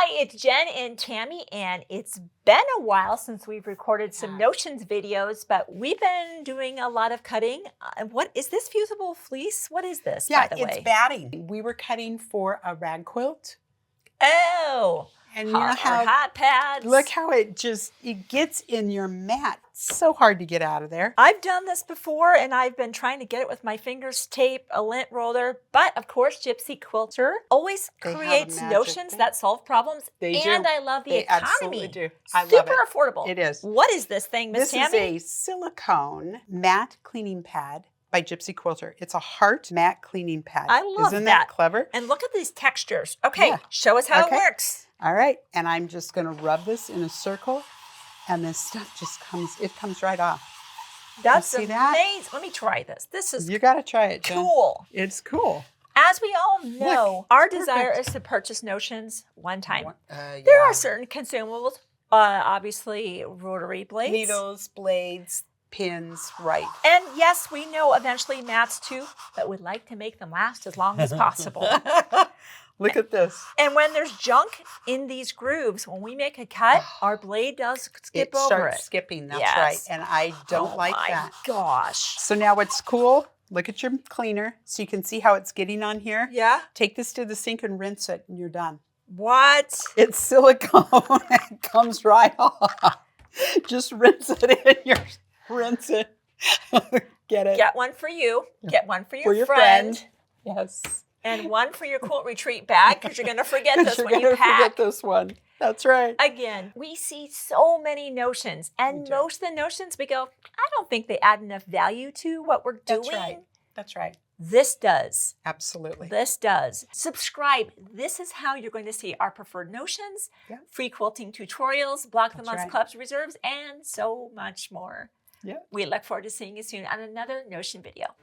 Hi, it's Jen and Tammy, and it's been a while since we've recorded some Notions videos, but we've been doing a lot of cutting. What is this fusible fleece? What is this, by the way? It's batting. We were cutting for a rag quilt. Oh, and you know how hot pads. Look how it gets in your mat. So hard to get out of there. I've done this before, and I've been trying to get it with my fingers, tape, a lint roller. But of course, Gypsy Quilter always creates notions that solve problems. They do. And I love the economy. Absolutely do. I love it. Super affordable. It is. What is this thing, Miss Tammy? This is a silicone matte cleaning pad by Gypsy Quilter. It's a heart matte cleaning pad. I love Isn't that clever? And look at these textures. Okay, show us how it works. All right, and I'm just going to rub this in a circle, and this stuff just comes right off. That's amazing. Let me try this. This is You got to try it, Jen. Cool. It's cool. As we all know, our desire is to purchase Notions one time. There are certain consumables, obviously rotary blades. Needles, blades, pins, right. And yes, we know eventually mats too, but we'd like to make them last as long as possible. Look at this. And when there's junk in these grooves, when we make a cut, our blade does skip over it. It starts skipping, that's right. And I don't like that. Oh my gosh. So now what's cool, look at your cleaner so you can see how it's getting on here. Yeah. Take this to the sink and rinse it and you're done. What? It's silicone. It comes right off. Just rinse it in rinse it. Get it. Get one for you. Get one for your friend. Yes. And one for your quilt retreat bag, because you're going to forget this when you pack. Forget this one. That's right. Again, we see so many notions, and most of the notions we go, I don't think they add enough value to what we're doing. That's right. That's right. This does. Absolutely. This does. Subscribe. This is how you're going to see our preferred notions, free quilting tutorials, block the month's clubs reserves, and so much more. Yeah. We look forward to seeing you soon on another Notion video.